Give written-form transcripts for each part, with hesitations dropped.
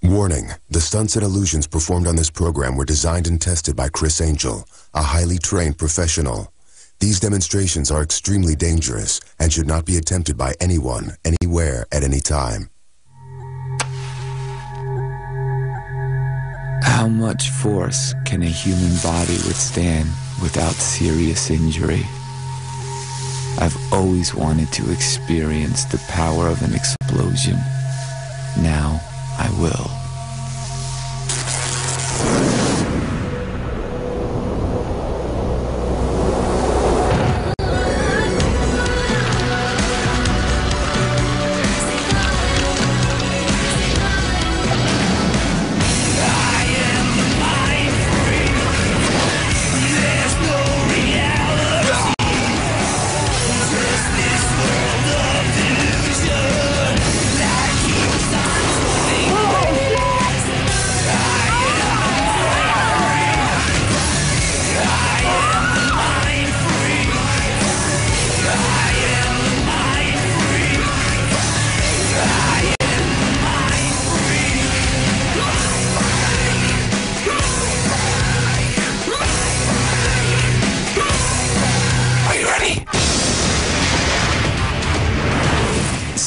Warning, the stunts and illusions performed on this program were designed and tested by Criss Angel, a highly trained professional. These demonstrations are extremely dangerous and should not be attempted by anyone, anywhere, at any time. How much force can a human body withstand without serious injury? I've always wanted to experience the power of an explosion. Now I will.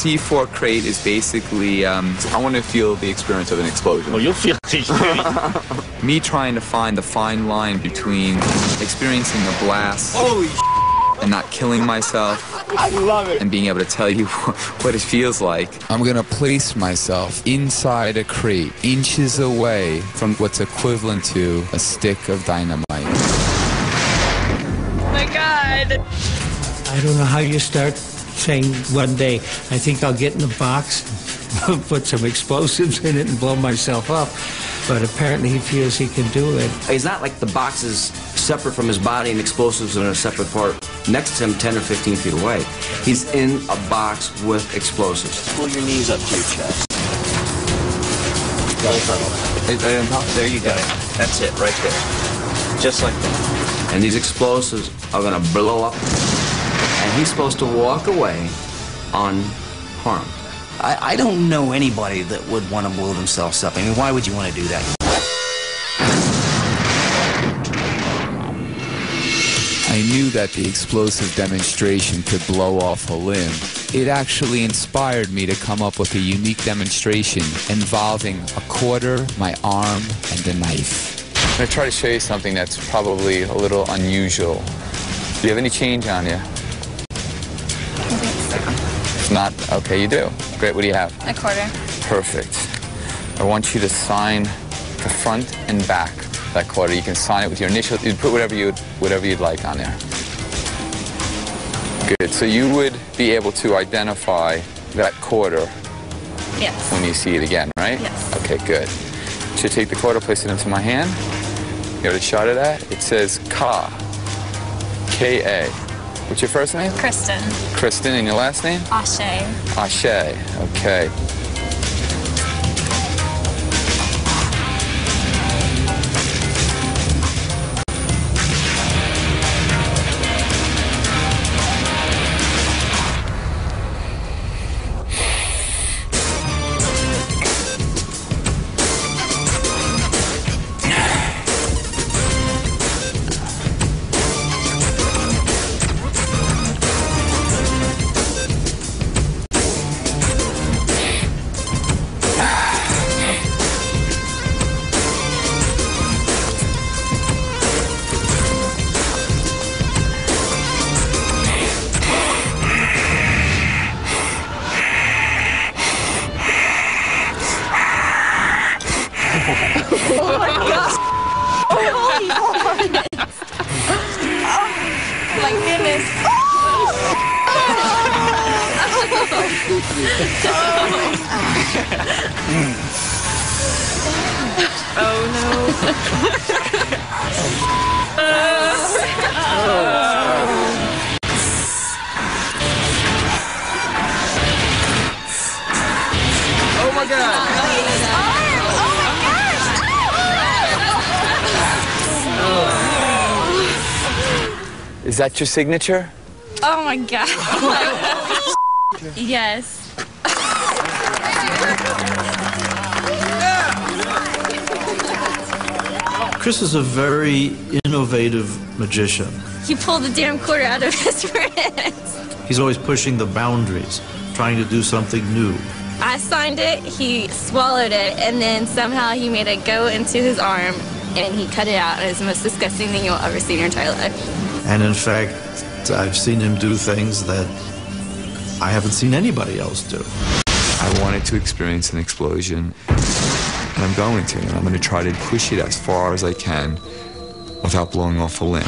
C4 crate is basically, I want to feel the experience of an explosion. Well, you'll feel it. Me trying to find the fine line between experiencing a blast and not killing myself. I love it. And being able to tell you what it feels like. I'm going to place myself inside a crate, inches away from what's equivalent to a stick of dynamite. Oh my God. I don't know how you start saying one day, I think I'll get in the box, put some explosives in it and blow myself up. But apparently he feels he can do it. It's not like the box is separate from his body and explosives are in a separate part next to him 10 or 15 feet away. He's in a box with explosives. Pull your knees up to your chest. There you go. That's it, right there. Just like that. And these explosives are going to blow up. And he's supposed to walk away unharmed. I don't know anybody that would want to blow themselves up. I mean, why would you want to do that? I knew that the explosive demonstration could blow off a limb. It actually inspired me to come up with a unique demonstration involving a quarter, my arm, and a knife. I'm going to try to show you something that's probably a little unusual. Do you have any change on you? If not, okay, you do. Great, what do you have? A quarter. Perfect. I want you to sign the front and back of that quarter. You can sign it with your initial, you put whatever you'd like on there. Good, so you would be able to identify that quarter Yes. when you see it again, right? Yes. Okay, good. So take the quarter, place it into my hand. You have a shot of that? It says Ka. K-A. What's your first name? Kristen. Kristen, and your last name? Ashe. Ashe, okay. Oh my God! Holy Lord! Oh my goodness! Oh no! Oh my God! Is that your signature? Oh my God. Yes. Criss is a very innovative magician. He pulled the damn quarter out of his wrist. He's always pushing the boundaries, trying to do something new. I signed it, he swallowed it, and then somehow he made it go into his arm, and he cut it out, and it's the most disgusting thing you'll ever see in your entire life. And in fact, I've seen him do things that I haven't seen anybody else do. I wanted to experience an explosion, and I'm going to, and I'm going to try to push it as far as I can without blowing off a limb.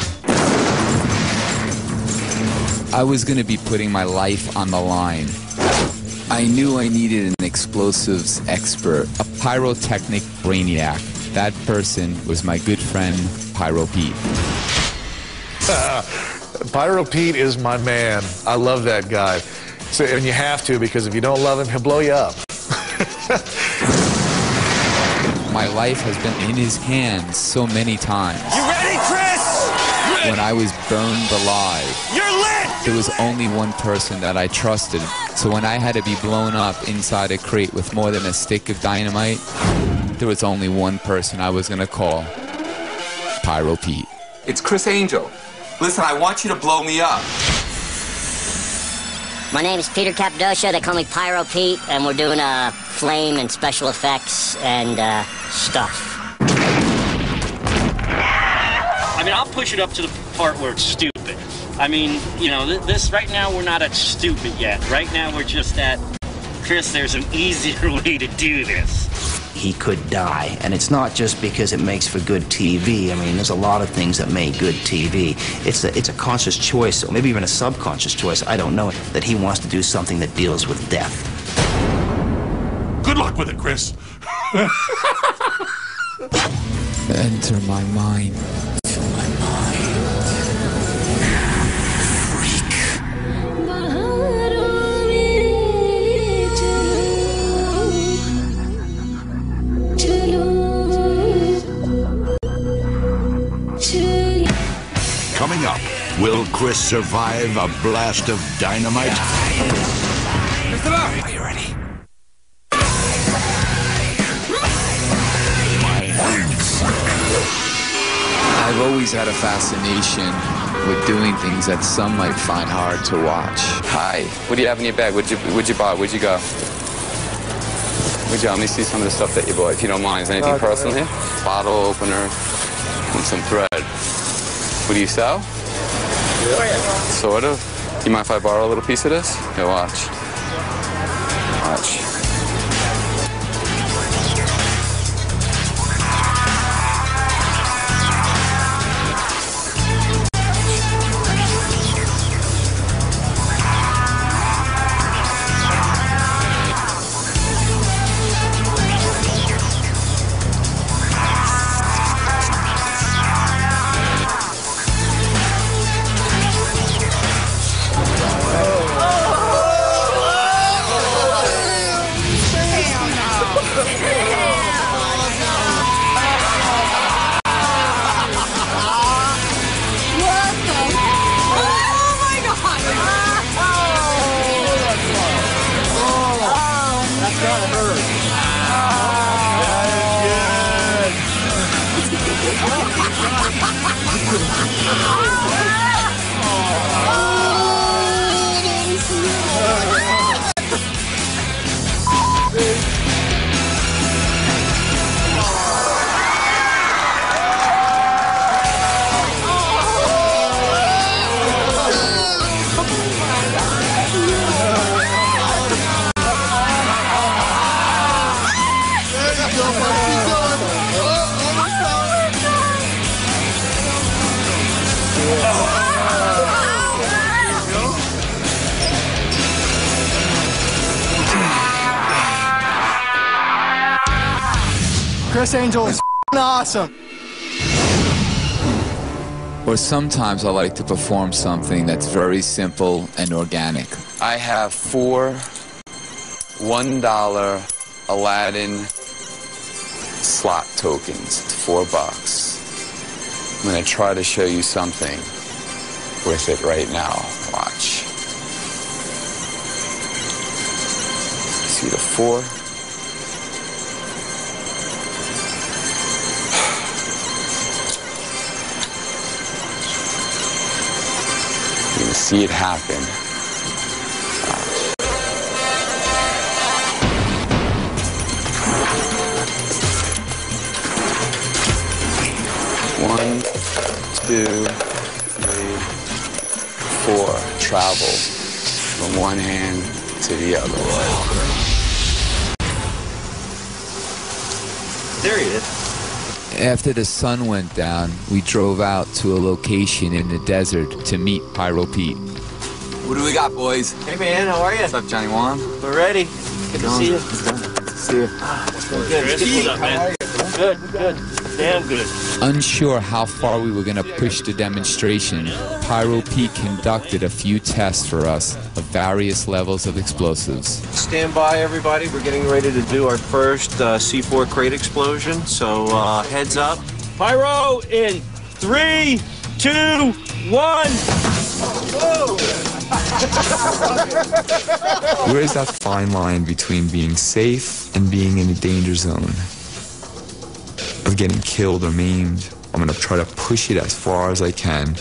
I was going to be putting my life on the line. I knew I needed an explosives expert, a pyrotechnic brainiac. That person was my good friend, Pyro Pete. Pyro Pete is my man. I love that guy. So, and you have to, because if you don't love him, he'll blow you up. My life has been in his hands so many times. You ready, Criss? When I was burned alive, You're lit! there was only one person that I trusted. So when I had to be blown up inside a crate with more than a stick of dynamite, there was only one person I was going to call, Pyro Pete. It's Criss Angel. Listen, I want you to blow me up. My name is Peter Cappadocia. They call me Pyro Pete, and we're doing flame and special effects and stuff. I mean, I'll push it up to the part where it's stupid. I mean, you know, this right now we're not at stupid yet. Right now we're just at, Criss, there's an easier way to do this. He could die, and it's not just because it makes for good TV. I mean, there's a lot of things that make good TV. It's a conscious choice, or maybe even a subconscious choice, I don't know, that he wants to do something that deals with death. Good luck with it, Criss. Enter my mind. Coming up, will Criss survive a blast of dynamite? Are you ready? I've always had a fascination with doing things that some might find hard to watch. Hi. What do you have in your bag? What'd you buy? Where'd you go? Let me see some of the stuff that you bought, if you don't mind. Is anything personal here? Bottle opener and some thread. What do you sell? Sort of. Do you mind if I borrow a little piece of this? Here, watch. Watch. Criss Angel is awesome. Or sometimes I like to perform something that's very simple and organic. I have 4 $1 Aladdin slot tokens. It's $4. I'm going to try to show you something with it right now. Watch. See the 4? see it happen. One, two, three, four. Travel from one hand to the other. There he is. After the sun went down, we drove out to a location in the desert to meet Pyro Pete. What do we got, boys? Hey, man, how are you? What's up, Johnny Wan? We're ready. Good to see you. Good to see you. Good. What's up, man? Good, good. Damn good. Unsure how far we were going to push the demonstration, Pyro Pete conducted a few tests for us of various levels of explosives. Stand by, everybody. We're getting ready to do our first C4 crate explosion. So heads up. Pyro in 3, 2, 1. Whoa! Where is that fine line between being safe and being in a danger zone? Of getting killed or maimed. I'm going to try to push it as far as I can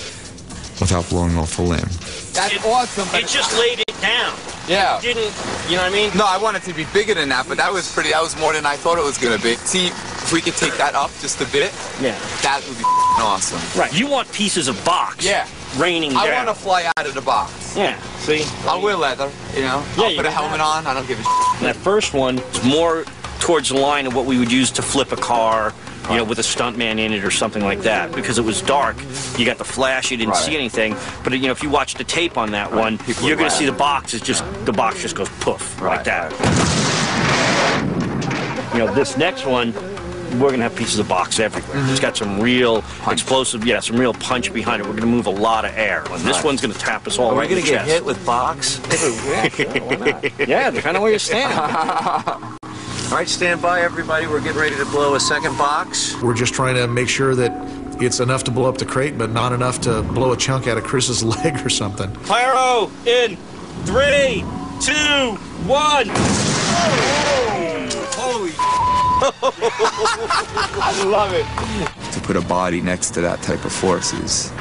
without blowing off a limb. That's awesome. It just laid it down. Yeah. It didn't, you know what I mean? No, I wanted to be bigger than that, but that was more than I thought it was going to be. See, if we could take that up just a bit, yeah, that would be awesome. Right. You want pieces of box. Yeah. Raining down. I want to fly out of the box. Yeah, see? I'll wear leather, you know? Yeah, I'll put a helmet on. I don't give a shit. That first one is more towards the line of what we would use to flip a car, you know, with a stuntman in it or something like that. Because it was dark, you got the flash, you didn't see anything. But, you know, if you watch the tape on that one, you're going to see the box just goes poof, like that. You know, this next one, we're going to have pieces of box everywhere. It's got some real explosive, some real punch behind it. We're going to move a lot of air. And this one's going to tap us all right in the chest. Are we going to get hit with box? Yeah, depending on where you stand. All right, stand by, everybody. We're getting ready to blow a second box. We're just trying to make sure that it's enough to blow up the crate, but not enough to blow a chunk out of Chris's leg or something. Pyro in 3, 2, 1. Holy I love it. To put a body next to that type of force is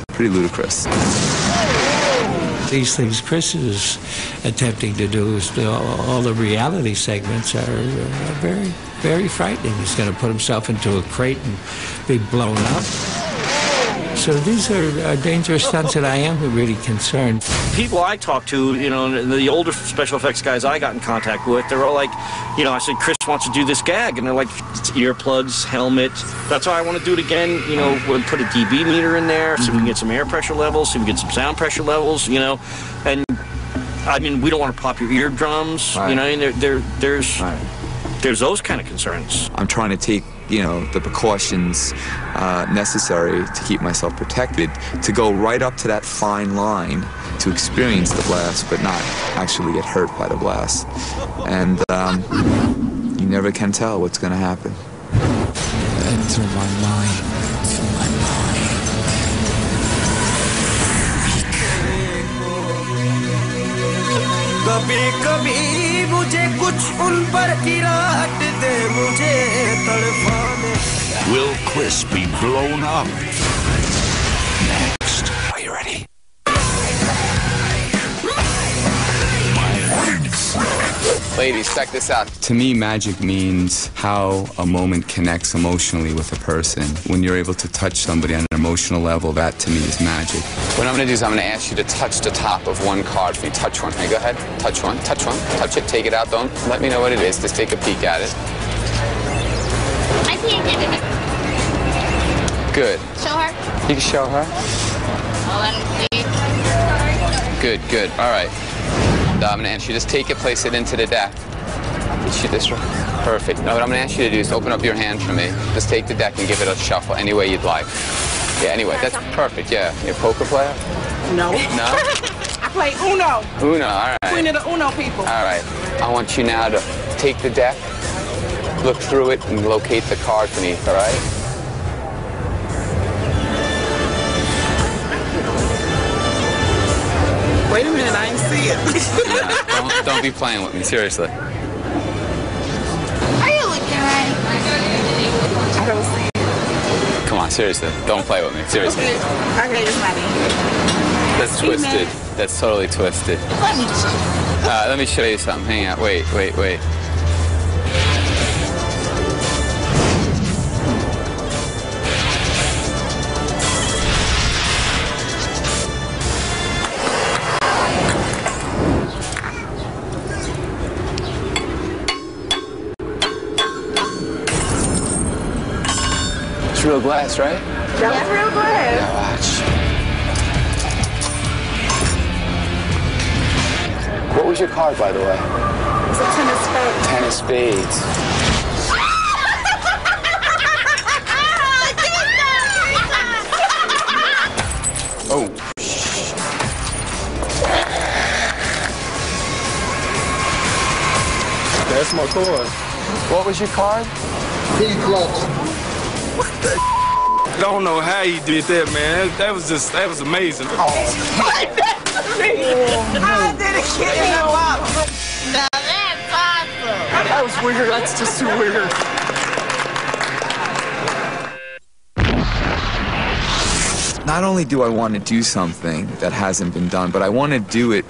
pretty ludicrous. These things Chris is attempting to do is all the reality segments are very, very frightening. He's going to put himself into a crate and be blown up. So these are dangerous stunts that I am really concerned. People I talk to, you know, the older special effects guys I got in contact with, they're all like, you know, I said, Chris wants to do this gag. And they're like, it's earplugs, helmet. That's why I want to do it again. You know, we'll put a dB meter in there so we can get some air pressure levels, so we can get some sound pressure levels, you know. And, I mean, we don't want to pop your eardrums, you know, and there's those kind of concerns. I'm trying to take, you know, the precautions necessary to keep myself protected, to go right up to that fine line to experience the blast, but not actually get hurt by the blast. And you never can tell what's going to happen. Enter my mind, to my mind. कभी-कभी मुझे कुछ उन पर गिराट दे मुझे तड़पाने. Will Criss be blown up? Next. Are you ready? Ladies, check this out. To me, magic means how a moment connects emotionally with a person. When you're able to touch somebody on an emotional level, that to me is magic. What I'm going to do is I'm going to ask you to touch the top of one card for me. Touch one. Hey, go ahead. Touch one. Touch one. Touch it. Take it out. Don't let me know what it is. Just take a peek at it. I can't get it. Good. Show her. You can show her. Oh, let me see. Good, good. All right. I'm going to ask you, just take it, place it into the deck. Shoot this one. Perfect. Now what I'm going to ask you to do is open up your hand for me. Just take the deck and give it a shuffle any way you'd like. Yeah, anyway, that's perfect, yeah. You're a poker player? No. No? I play Uno. Uno, all right. Queen of the Uno people. All right. I want you now to take the deck, look through it, and locate the card beneath, all right? Wait a minute, I didn't see it. Don't be playing with me, seriously. Are you looking right? I don't see it. Come on, seriously. Don't play with me, seriously. Okay, it's not in. That's twisted. That's totally twisted. Let me show you something. Hang on. Wait. It's real glass, right? That's real glass. Yeah, watch. What was your card, by the way? It's a 10 of spades. 10 of spades. Oh. That's my card. What was your card? P clubs. What the? I don't know how you did that, man. That was amazing. I did a kid in a box. Now that's awesome. That was weird. That's just too weird. Not only do I want to do something that hasn't been done, but I want to do it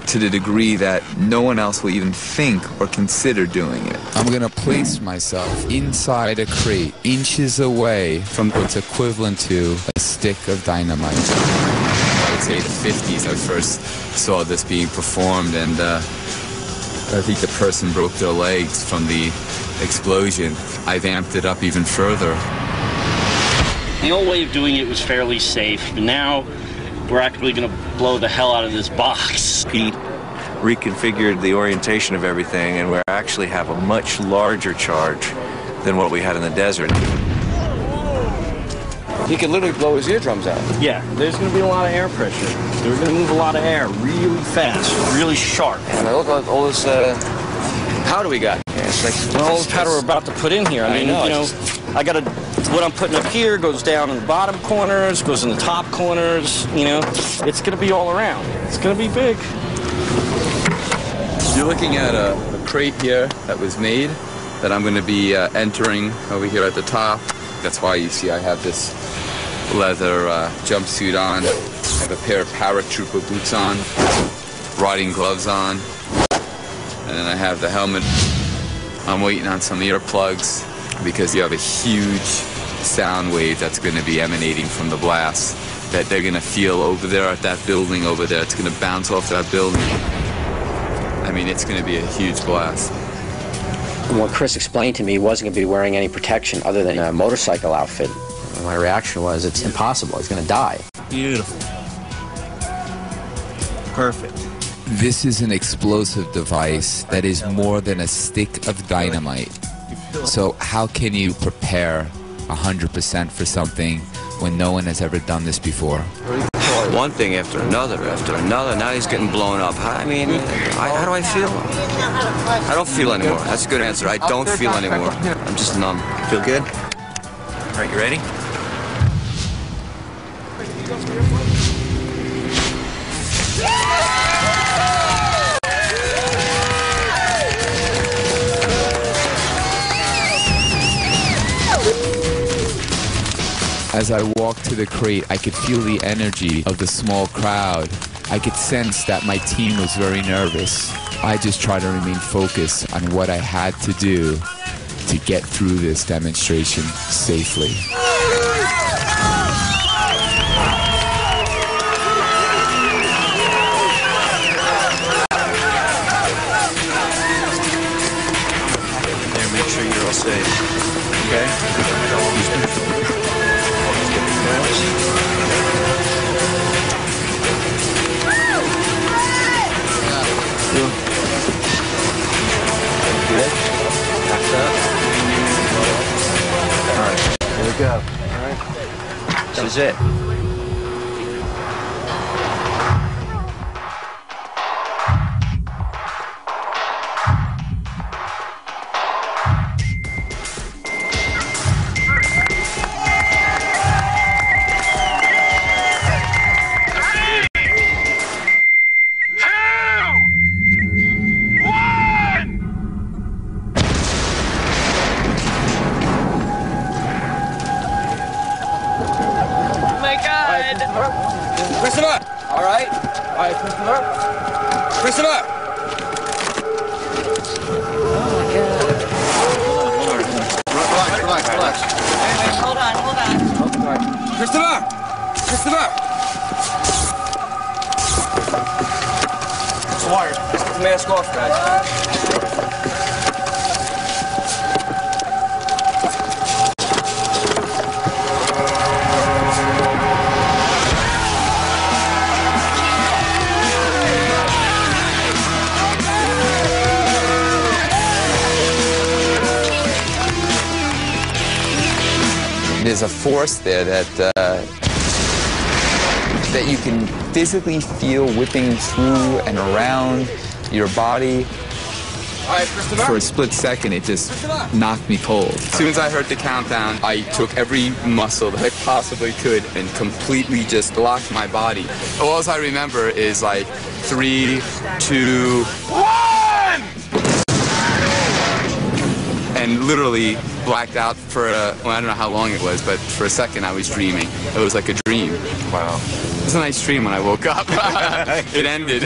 to the degree that no one else will even think or consider doing it. I'm going to place myself inside a crate, inches away from what's equivalent to a stick of dynamite. I would say the 50s I first saw this being performed, and I think the person broke their legs from the explosion. I've amped it up even further. The old way of doing it was fairly safe. Now we're actually going to blow the hell out of this box. Pete reconfigured the orientation of everything, and we actually have a much larger charge than what we had in the desert. He could literally blow his eardrums out. Yeah, there's going to be a lot of air pressure. We're going to move a lot of air really fast, really sharp. And I look at all this powder we got. Yeah, it's like, well, all the powder we're about to put in here. I mean, I got to, what I'm putting up here goes down in the bottom corners, goes in the top corners, It's going to be all around. It's going to be big. You're looking at a crate here that was made that I'm going to be entering over here at the top. That's why you see I have this leather jumpsuit on. I have a pair of paratrooper boots on, riding gloves on, and then I have the helmet. I'm waiting on some earplugs because you have a huge sound wave that's going to be emanating from the blast that they're going to feel over there at that building over there. It's going to bounce off that building. I mean, it's going to be a huge blast. What Chris explained to me, he wasn't going to be wearing any protection other than a motorcycle outfit. My reaction was, it's impossible. He's going to die. Beautiful. Perfect. This is an explosive device that is more than a stick of dynamite. So how can you prepare 100% for something when no one has ever done this before? one thing after another. Now he's getting blown up. I mean, how do I feel? I don't feel anymore. That's a good answer. I don't feel anymore. I'm just numb. Feel good? All right, you ready? As I walked to the crate, I could feel the energy of the small crowd. I could sense that my team was very nervous. I just tried to remain focused on what I had to do to get through this demonstration safely. There, make sure you're all safe. Okay? Here we go. All right. This is it. Oh my God. Press him up. All right, Christopher. Christopher! Relax. Hey, hold on. Christopher! Christopher! It's wired. Let's get the mask off, guys. There's a force there that you can physically feel whipping through and around your body. All right, Christopher. For a split second, it just knocked me cold. As soon as I heard the countdown, I took every muscle that I possibly could and completely just locked my body. All I remember is like 3, 2, 1! And literally blacked out for well, I don't know how long it was, but for a second I was dreaming. It was like a dream. Wow. It was a nice dream when I woke up. It ended.